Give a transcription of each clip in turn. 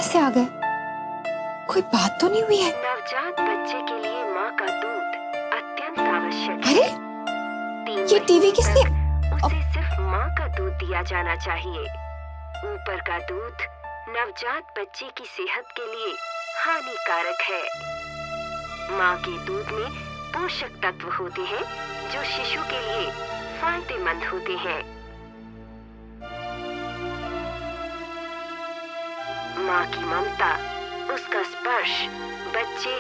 कैसे आ गए? कोई बात तो नहीं हुई है? नवजात बच्चे के लिए माँ का दूध अत्यंत आवश्यक है। अरे ये टीवी किसने? उसे सिर्फ माँ का दूध दिया जाना चाहिए। ऊपर का दूध नवजात बच्चे की सेहत के लिए हानिकारक है। माँ के दूध में पोषक तत्व होते हैं जो शिशु के लिए फायदेमंद होते हैं। माँ की ममता, उसका स्पर्श बच्चे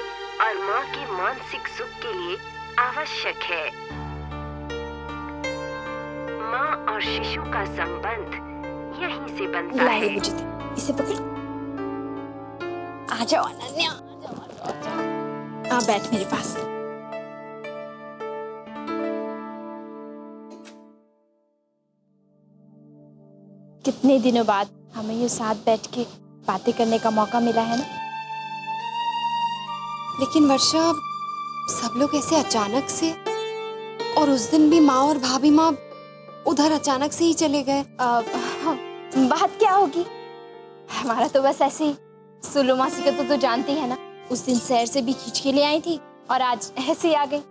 और माँ के मानसिक सुख के लिए आवश्यक है। माँ और शिशु का संबंध यहीं से बनता है। इसे पकड़। आ जाओ अनन्या, आ जाओ। आ बैठ मेरे पास। कितने दिनों बाद हमें ये साथ बैठ के बातें करने का मौका मिला है ना। लेकिन वर्षा, सब लोग ऐसे अचानक से, और उस दिन भी माँ और भाभी माँ उधर अचानक से ही चले गए। बात क्या होगी, हमारा तो बस ऐसे ही। सुलो मासी को तो जानती है ना, उस दिन शहर से भी खींच के ले आई थी और आज ऐसे ही आ गई।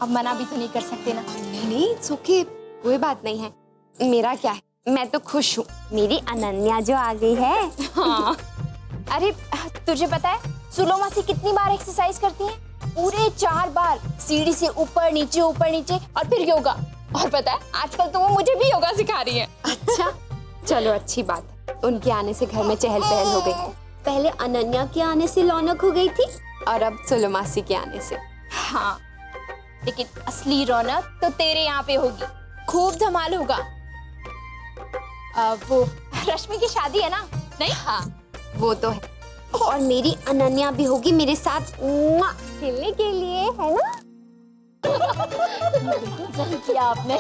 अब मना भी तो नहीं कर सकते ना। नहीं नहीं सुखी, कोई बात नहीं है। मेरा क्या है, मैं तो खुश हूँ। मेरी अनन्या जो आ गई है। हाँ। अरे तुझे पता है सुलो मासी कितनी बार एक्सरसाइज करती है? पूरे 4 बार, सीढ़ी से ऊपर नीचे और फिर योगा। और पता है आजकल तो वो मुझे भी योगा सिखा रही है। अच्छा चलो अच्छी बात, उनके आने से घर में चहल पहल हो गई है। पहले अनन्या के आने से रौनक हो गई थी और अब सुलो मासी के आने से। हाँ लेकिन असली रौनक तो तेरे यहाँ पे होगी, खूब धमाल होगा। वो रश्मि की शादी है ना? नहीं? हाँ वो तो है। और मेरी अनन्या भी होगी मेरे साथ खेलने के लिए, है ना? सही किया आपने।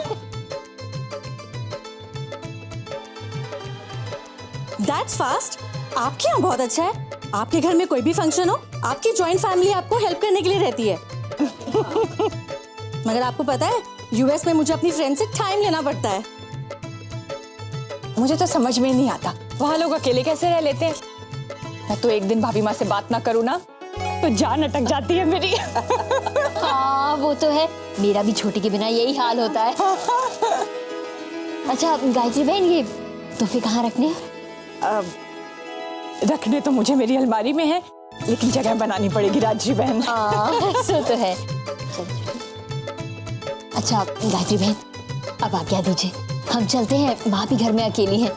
That's fast. आपके यहाँ बहुत अच्छा है। आपके घर में कोई भी फंक्शन हो, आपकी जॉइंट फैमिली आपको हेल्प करने के लिए रहती है। मगर आपको पता है यूएस में मुझे अपनी फ्रेंड से टाइम लेना पड़ता है। मुझे तो समझ में ही नहीं आता वहाँ लोग अकेले कैसे रह लेते हैं। मैं तो एक दिन भाभी माँ से बात ना करूँ ना तो जान अटक जाती है मेरी। हाँ वो तो है, मेरा भी छोटी के बिना यही हाल होता है। अच्छा गायत्री बहन, ये तोहफे कहाँ रखने हैं? रखने तो मुझे मेरी अलमारी में है, लेकिन जगह बनानी पड़ेगी राजश्री बहन। सो तो है। अच्छा गायत्री बहन, अब आज्ञा दीजिए, हम चलते हैं। भाभी घर में अकेली हैं।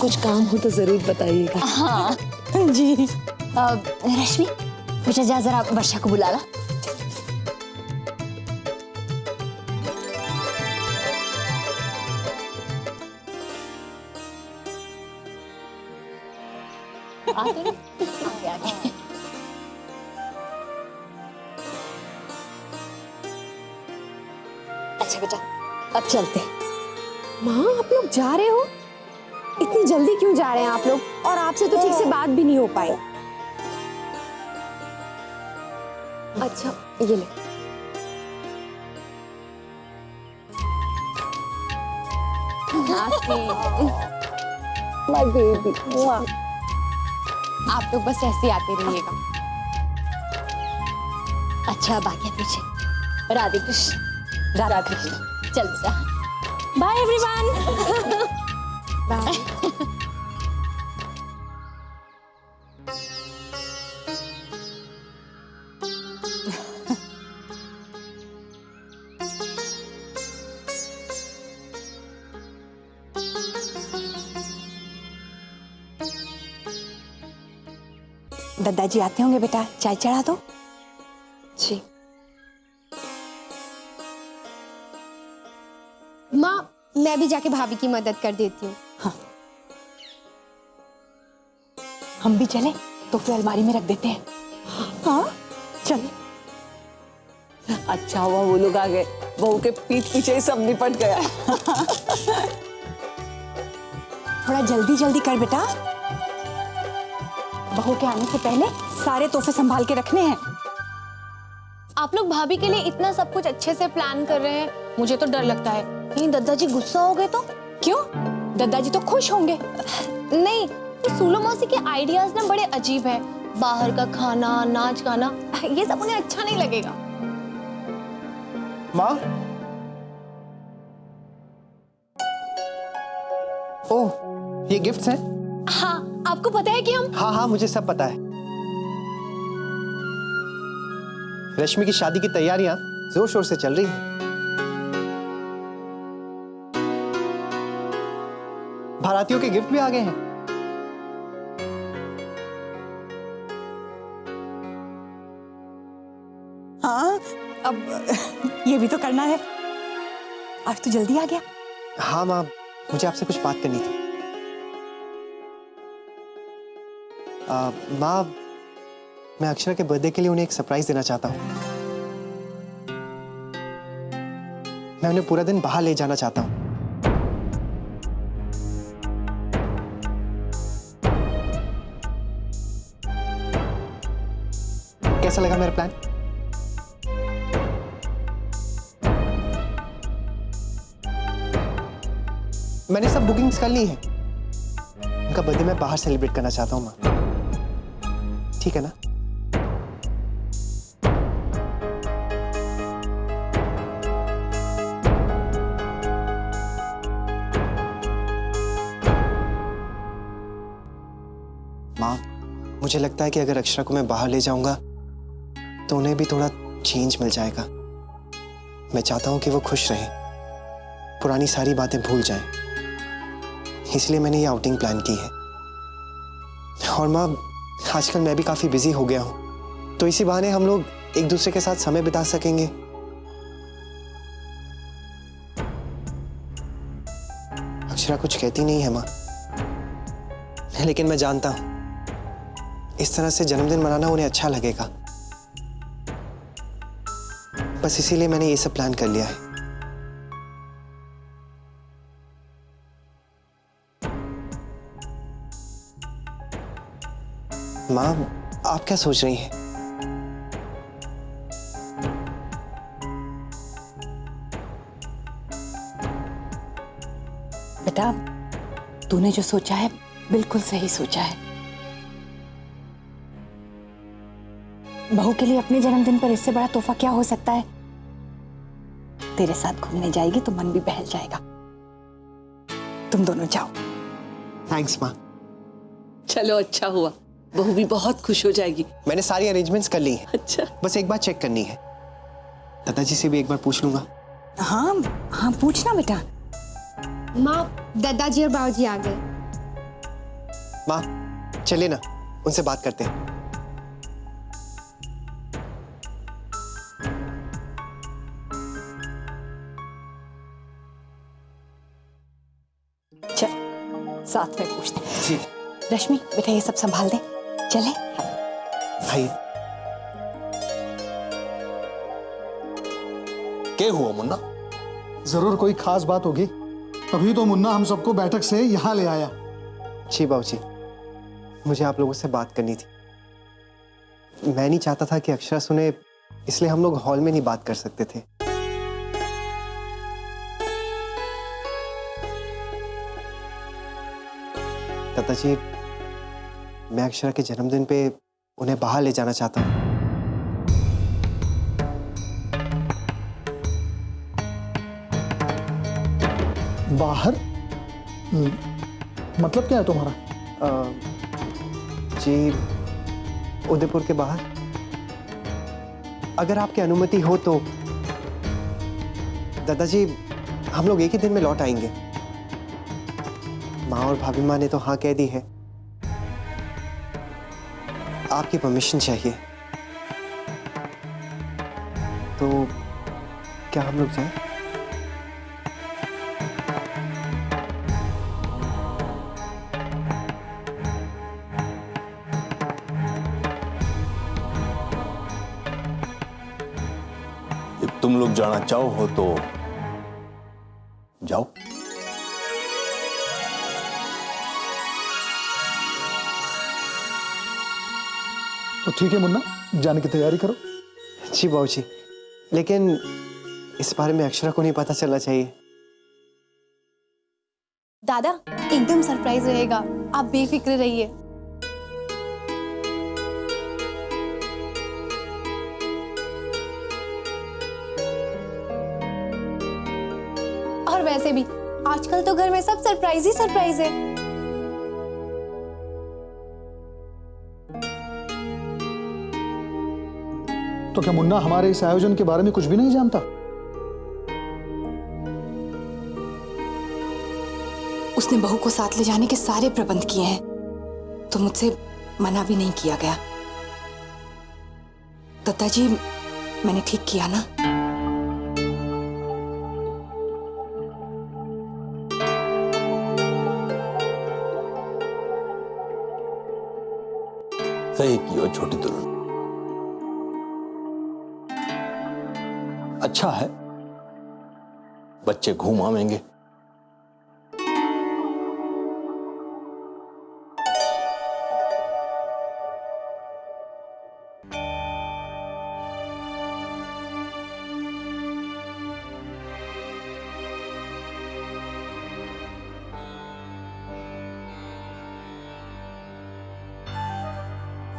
कुछ काम हो तो जरूर बताइएगा। हाँ जी। रश्मि बेटा जा जरा वर्षा को बुला ला। आगे ना? आगे। अच्छा बेटा अब चलते। माँ आप लोग जा रहे हो? इतनी जल्दी क्यों जा रहे हैं आप लोग? और आपसे तो ठीक से बात भी नहीं हो पाई। अच्छा ये ले। My baby. आप लोग बस ऐसे आते रहिएगा। अच्छा अब आज्ञा दीजिए। राधे कृष्ण। राधा कृष्ण। चल बेटा। Bye everyone. बाय। दादाजी आते होंगे बेटा, चाय चढ़ा दो। जी माँ, मैं भी जाके भाभी की मदद कर देती हूँ। हाँ हम भी चलें तो फिर अलमारी में रख देते हैं। हाँ चल। अच्छा हुआ वो लोग आ गए, बहू के पीठ पीछे ही सब निपट गया। थोड़ा जल्दी जल्दी कर बेटा, बहू के आने से पहले सारे तोहफे संभाल के रखने हैं। आप लोग भाभी के लिए इतना सब कुछ अच्छे से प्लान कर रहे हैं, मुझे तो डर लगता है कहीं दादाजी गुस्सा हो गए तो। क्यों? दादाजी तो खुश होंगे। नहीं, तो सूलो मौसी के आइडियाज ना बड़े अजीब है। बाहर का खाना, नाच गाना, ये सब उन्हें अच्छा नहीं लगेगा। माँ, ओह ये गिफ्ट्स हैं? हाँ, आपको पता है कि हम हाँ मुझे सब पता है। रश्मि की शादी की तैयारियां जोर शोर से चल रही हैं। बारातियों के गिफ्ट भी आ गए हैं। हाँ, अब ये भी तो करना है। आज तो जल्दी आ गया। हाँ माँ, मुझे आपसे कुछ बात करनी थी। माँ, मैं अक्षरा के बर्थडे के लिए उन्हें एक सरप्राइज देना चाहता हूँ। मैं उन्हें पूरा दिन बाहर ले जाना चाहता हूँ। कैसा लगा मेरा प्लान? मैंने सब बुकिंग्स कर ली हैं। उनका बर्थडे मैं बाहर सेलिब्रेट करना चाहता हूँ माँ, ठीक है ना? माँ, मुझे लगता है कि अगर अक्षरा को मैं बाहर ले जाऊंगा तो उन्हें भी थोड़ा चेंज मिल जाएगा। मैं चाहता हूं कि वो खुश रहे, पुरानी सारी बातें भूल जाएं। इसलिए मैंने ये आउटिंग प्लान की है। और माँ, आजकल मैं भी काफी बिजी हो गया हूं, तो इसी बहाने हम लोग एक दूसरे के साथ समय बिता सकेंगे। अक्षरा कुछ कहती नहीं है माँ, लेकिन मैं जानता हूं इस तरह से जन्मदिन मनाना उन्हें अच्छा लगेगा। बस इसीलिए मैंने ये सब प्लान कर लिया है। माँ, आप क्या सोच रही हैं? बेटा, तूने जो सोचा है बिल्कुल सही सोचा है। बहू के लिए अपने जन्मदिन पर इससे बड़ा तोहफा क्या हो सकता है। तेरे साथ घूमने जाएगी तो मन भी बहल जाएगा। तुम दोनों जाओ। थैंक्स माँ। चलो, अच्छा हुआ, बहू भी बहुत खुश हो जाएगी। मैंने सारी अरेंजमेंट्स कर ली हैं। अच्छा, बस एक बार चेक करनी है। दादाजी से भी एक बार पूछ लूंगा। हाँ हाँ, पूछना बेटा। माँ, दादाजी और बाबूजी आ गए। माँ, चलिए ना, उनसे बात करते हैं। चल, साथ में पूछते हैं। जी। रश्मि, बेटा ये सब संभाल दे। चले। भाई, क्या हुआ मुन्ना? जरूर कोई खास बात होगी, तभी तो मुन्ना हम सबको बैठक से यहाँ ले आया। जी बाबूजी, मुझे आप लोगों से बात करनी थी। मैं नहीं चाहता था कि अक्षरा सुने, इसलिए हम लोग हॉल में नहीं बात कर सकते थे। दादाजी, मैं अक्षरा के जन्मदिन पे उन्हें बाहर ले जाना चाहता हूँ। बाहर? मतलब क्या है तुम्हारा? जी, उदयपुर के बाहर। अगर आपकी अनुमति हो तो दादाजी, हम लोग एक ही दिन में लौट आएंगे। माँ और भाभी माँ ने तो हाँ कह दी है। आपकी परमिशन चाहिए, तो क्या हम लोग जाएं? if तुम लोग जाना चाहो हो तो जाओ। तो ठीक है मुन्ना, जाने की तैयारी करो। जी बाबूजी, लेकिन इस बारे में अक्षरा को नहीं पता चलना चाहिए। दादा, एकदम सरप्राइज रहेगा, आप बेफिक्र रहिए। और वैसे भी आजकल तो घर में सब सरप्राइज ही सरप्राइज है। तो क्या मुन्ना हमारे इस आयोजन के बारे में कुछ भी नहीं जानता? उसने बहू को साथ ले जाने के सारे प्रबंध किए हैं, तो मुझसे मना भी नहीं किया गया। दत्ता जी, मैंने ठीक किया ना? सही किया छोटी दुल्हन। अच्छा है, बच्चे घूम आवेंगे।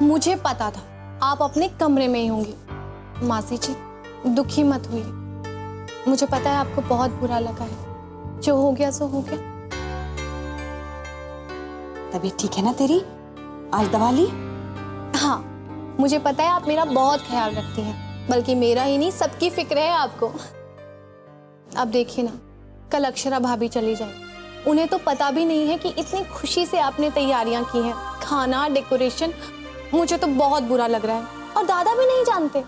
मुझे पता था आप अपने कमरे में ही होंगी। मासी जी, दुखी मत होइए। मुझे पता है आपको बहुत बुरा लगा है। जो हो गया सो हो गया। तबीयत ठीक है ना तेरी? आज दवा ली? हाँ, मुझे पता है आप मेरा बहुत ख्याल रखती हैं, बल्कि मेरा ही नहीं सबकी फिक्र है आपको। अब देखिए ना, कल अक्षरा भाभी चली जाए। उन्हें तो पता भी नहीं है कि इतनी खुशी से आपने तैयारियां की हैं, खाना, डेकोरेशन। मुझे तो बहुत बुरा लग रहा है, और दादा भी नहीं जानते।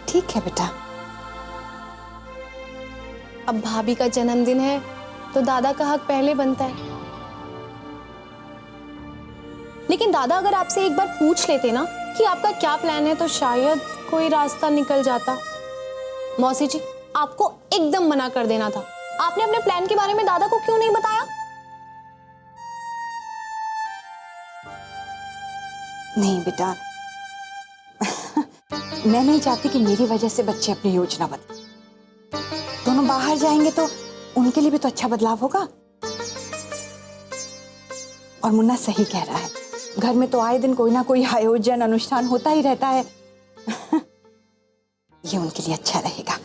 ठीक है बेटा। अब भाभी का जन्मदिन है तो दादा का हक पहले बनता है। लेकिन दादा अगर आपसे एक बार पूछ लेते ना कि आपका क्या प्लान है, तो शायद कोई रास्ता निकल जाता। मौसी जी, आपको एकदम मना कर देना था। आपने अपने प्लान के बारे में दादा को क्यों नहीं बताया? नहीं बेटा, मैं नहीं चाहती कि मेरी वजह से बच्चे अपनी योजना बदलें। दोनों बाहर जाएंगे तो उनके लिए भी तो अच्छा बदलाव होगा। और मुन्ना सही कह रहा है, घर में तो आए दिन कोई ना कोई आयोजन, अनुष्ठान होता ही रहता है। ये उनके लिए अच्छा रहेगा।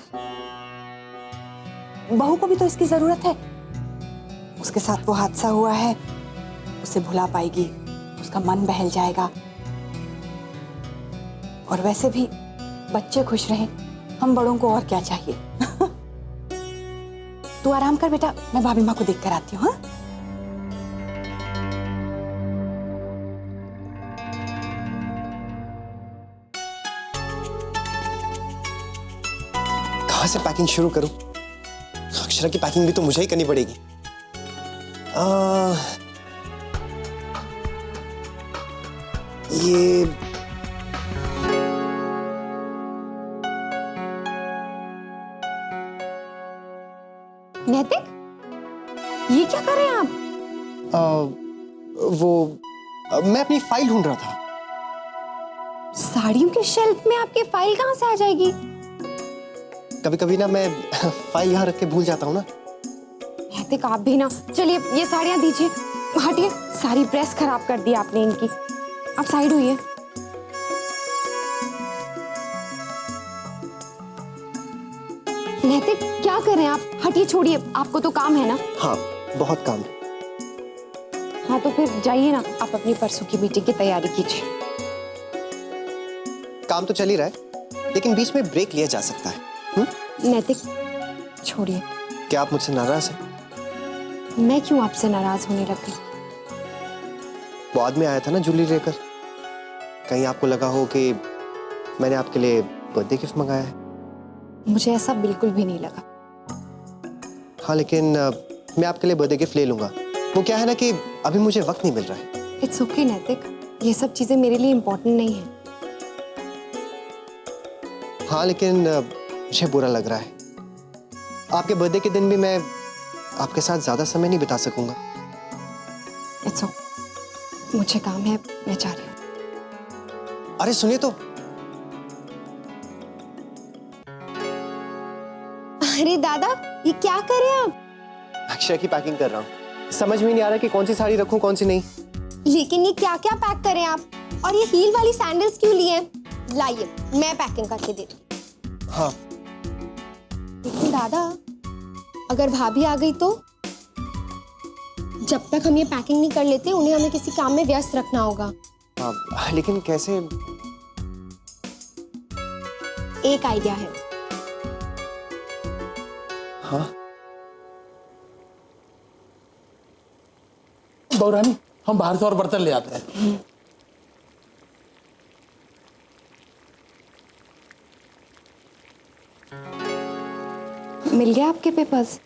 बहू को भी तो इसकी जरूरत है। उसके साथ वो हादसा हुआ है, उसे भुला पाएगी, उसका मन बहल जाएगा। और वैसे भी बच्चे खुश रहें, हम बड़ों को और क्या चाहिए। तू आराम कर बेटा, मैं भाभी माँ को देख कर आती हूँ। हाँ, कहाँ से पैकिंग शुरू करूं? अक्षरा की पैकिंग भी तो मुझे ही करनी पड़ेगी। ये नैतिक, ये क्या कर रहे हैं आप? मैं अपनी फाइल ढूंढ रहा था। साड़ियों के शेल्फ में आपकी फाइल कहाँ से आ जाएगी? कभी कभी ना मैं फाइल यहाँ रख के भूल जाता हूँ ना। नैतिक, आप भी ना। चलिए ये साड़ियाँ दीजिए। हटिए, सारी प्रेस खराब कर दी आपने इनकी। आप साइड हुई। नैतिक, क्या कर रहे हैं आप? हटिए, छोड़िए, आपको तो काम है ना। हाँ, बहुत काम है। हाँ तो फिर जाइए ना, आप अपनी परसों की मीटिंग की तैयारी कीजिए। काम तो चल ही रहा है, लेकिन बीच में ब्रेक लिया जा सकता है। नैतिक, छोड़िए। क्या आप मुझसे नाराज हैं? मैं क्यों आपसे नाराज होने लग गई? वो आदमी आया था ना ज्वेलरी लेकर, कहीं आपको लगा हो कि मैंने आपके लिए बर्थडे गिफ्ट मंगाया है? मुझे ऐसा बिल्कुल भी नहीं लगा। हाँ, लेकिन मैं आपके लिए बर्थडे गिफ्ट ले लूंगा। वो क्या है ना कि अभी मुझे वक्त नहीं मिल रहा है। इट्स ओके नैतिक, ये सब चीजें मेरे लिए इम्पोर्टेंट नहीं है। हाँ, लेकिन मुझे बुरा लग रहा है। आपके बर्थडे के दिन भी मैं आपके साथ ज्यादा समय नहीं बिता सकूंगा। इट्स ओके, मुझे काम है, मैं जा रही हूँ। अरे सुनिए तो। अरे दादा, ये क्या कर रहे हैं आप? अक्षरा की पैकिंग कर रहा हूँ। समझ में नहीं आ रहा कि कौन सी साड़ी रखूं कौन सी नहीं। लेकिन ये क्या क्या पैक करें आप? और ये हील वाली सैंडल्स क्यों लिए हैं? लाइए मैं पैकिंग करके देती हूँ। हाँ। लेकिन दादा, अगर भाभी आ गई तो? जब तक हम ये पैकिंग नहीं कर लेते उन्हें हमें किसी काम में व्यस्त रखना होगा। लेकिन कैसे? एक आइडिया है। हाँ? बहुरानी, हम बाहर से और बर्तन ले आते हैं। मिल गया आपके पेपर्स?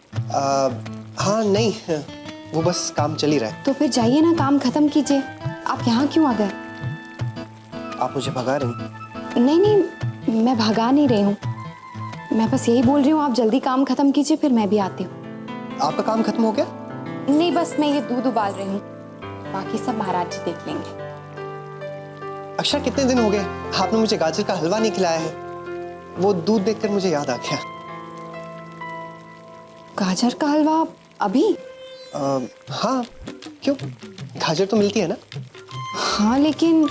हाँ नहीं, वो बस काम चल ही रहा है। तो फिर जाइए ना, काम खत्म कीजिए। आप यहाँ क्यों आ गए? आप मुझे भगा रही? नहीं नहीं, मैं भगा नहीं रही हूँ। मैं बस यही बोल रही हूँ आप जल्दी काम खत्म कीजिए, फिर मैं भी आती हूँ। आपका काम खत्म हो गया? नहीं, बस मैं ये दूध उबाल रही हूँ, बाकी सब महाराज जी देख लेंगे। अक्षरा, कितने दिन हो गए आपने मुझे गाजर का हलवा नहीं खिलाया है। वो दूध देखकर मुझे याद आ गया। गाजर का हलवा अभी? हाँ, क्यों? गाजर तो मिलती है ना? हाँ, लेकिन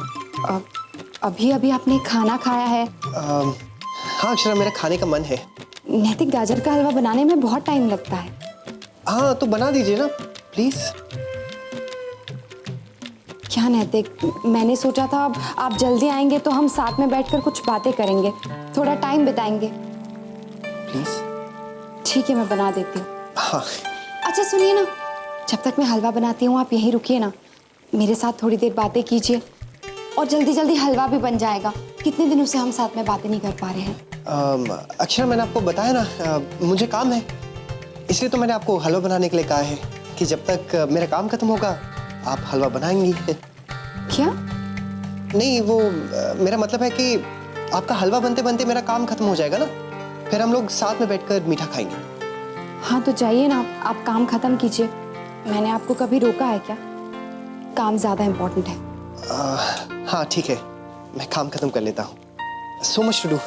अभी अभी आपने खाना खाया है। हाँ अक्षरा, मेरा खाने का मन है। नैतिक, गाजर का हलवा बनाने में बहुत टाइम लगता है। हाँ तो बना दीजिए ना प्लीज। क्या नैतिक, मैंने सोचा था आप जल्दी आएंगे तो हम साथ में बैठकर कुछ बातें करेंगे, थोड़ा टाइम बिताएंगे। प्लीज। ठीक है, मैं बना देती हूँ। हाँ। अच्छा सुनिए ना, जब तक मैं हलवा बनाती हूँ आप यहीं रुकिए ना, मेरे साथ थोड़ी देर बातें कीजिए और जल्दी जल्दी हलवा भी बन जाएगा। कितने दिनों से हम साथ में बातें नहीं कर पा रहे हैं। अक्षरा, मैंने आपको बताया ना, मुझे काम है, इसलिए तो मैंने आपको हलवा बनाने के लिए कहा है कि जब तक मेरा काम खत्म होगा आप हलवा बनाएंगी। क्या? नहीं, वो मेरा मतलब है कि आपका हलवा बनते बनते मेरा काम खत्म हो जाएगा ना, फिर हम लोग साथ में बैठकर मीठा खाएंगे। हाँ तो जाइए ना, आप काम खत्म कीजिए। मैंने आपको कभी रोका है क्या? काम ज्यादा इम्पोर्टेंट है। हाँ ठीक है, मैं काम खत्म कर लेता हूँ। So much to do.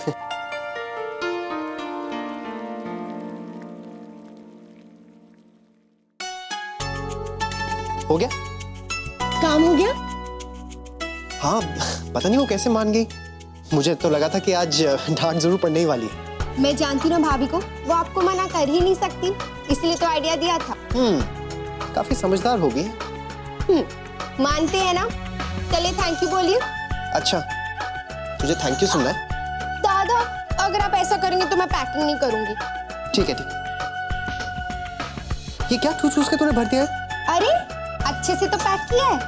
हो गया? काम हो गया? हाँ, पता नहीं वो कैसे मान गई। मुझे तो लगा था कि आज डांट जरूर पड़ने ही वाली है। मैं जानती हूँ ना भाभी को, वो आपको मना कर ही नहीं सकती, इसलिए तो आइडिया दिया था। काफी समझदार होगी। मानते हैं ना? चलिए थैंक यू बोलिए। अच्छा, तुझे थैंक यू सुनना है? दादा, अगर आप ऐसा करेंगे तो मैं पैकिंग नहीं करूंगी। ठीक है, ठीक। ये क्या ठूस के तूने भर दिया है? अरे, अच्छे से तो पैक किया है।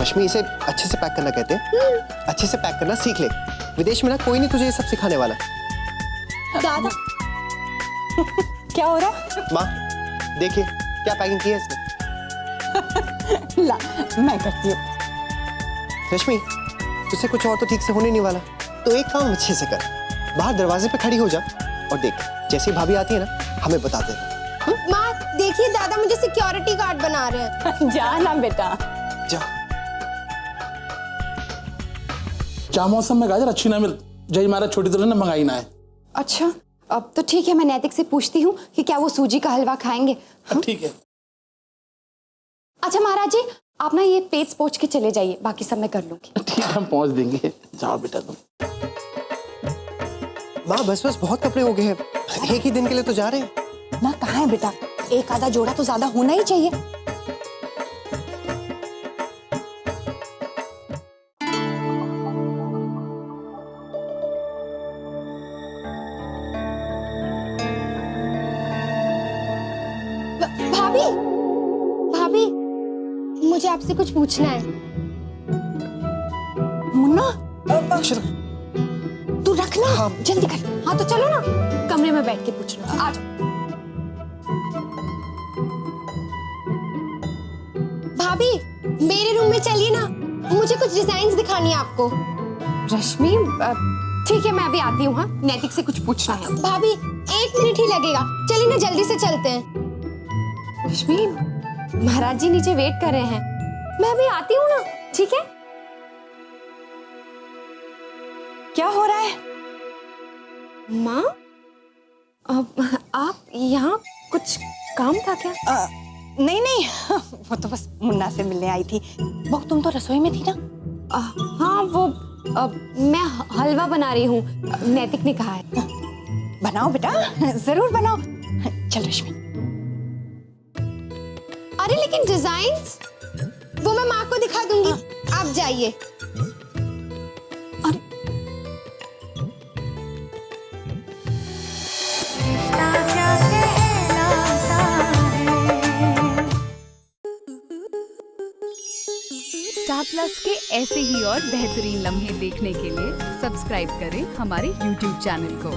रश्मि, इसे अच्छे से पैक करना कहते हैं। अच्छे से पैक करना सीख ले, विदेश में ना कोई नहीं तुझे ये सब सिखाने वाला। दादा क्या हो रहा? माँ देखिए क्या पैकिंग की है इसने। ला, मैं करती हूँ। रश्मि, तुझसे कुछ और तो ठीक से होने नहीं वाला, तो एक काम अच्छे से कर, बाहर दरवाजे पे खड़ी हो जा और देख, जैसे ही भाभी आती है ना हमें बता दे। माँ देखिए, दादा मुझे सिक्योरिटी गार्ड बना रहे हैं। जा ना बेटा, जा। क्या मौसम में गाजर अच्छी ना मिल जय महाराज छोटी दुल्हन ने मंगाई ना है। अच्छा, अब तो ठीक है, मैं नैतिक से पूछती हूँ कि क्या वो सूजी का हलवा खाएंगे। ठीक है। अच्छा महाराज जी, आप ना ये पेज पोंछ के चले जाइए, बाकी सब मैं कर लूंगी। ठीक है, हम पहुंच देंगे। जाओ बेटा तुम। माँ बस बस, बहुत कपड़े हो गए हैं, एक ही दिन के लिए तो जा रहे हैं ना। कहाँ है बेटा, एक आधा जोड़ा तो ज्यादा होना ही चाहिए। भाभी, भाभी, मुझे आपसे कुछ पूछना है। मुन्ना, अक्षरा, तू रखना। हाँ। जल्दी कर। हाँ तो चलो ना, कमरे में बैठ के पूछ लो। आ जाओ। भाभी, मेरे रूम में चलिए ना, मुझे कुछ डिजाइन्स दिखानी है आपको। रश्मि, ठीक है मैं अभी आती हूँ। हाँ, नैतिक से कुछ पूछना है। भाभी 1 मिनट ही लगेगा, चलिए ना जल्दी से चलते हैं। रश्मि, महाराज जी नीचे वेट कर रहे हैं, मैं अभी आती हूँ ना। ठीक है? क्या हो रहा है? माँ, अब आप यहाँ कुछ काम था क्या? नहीं नहीं, वो तो बस मुन्ना से मिलने आई थी। बहू तुम तो रसोई में थी ना? हाँ वो मैं हलवा बना रही हूँ, नैतिक ने कहा है। बनाओ बेटा, जरूर बनाओ। चल रश्मि। अरे लेकिन डिजाइन्स वो मैं माँ को दिखा दूंगी, आप जाइए। स्टार प्लस के ऐसे ही और बेहतरीन लम्हे देखने के लिए सब्सक्राइब करें हमारे YouTube चैनल को।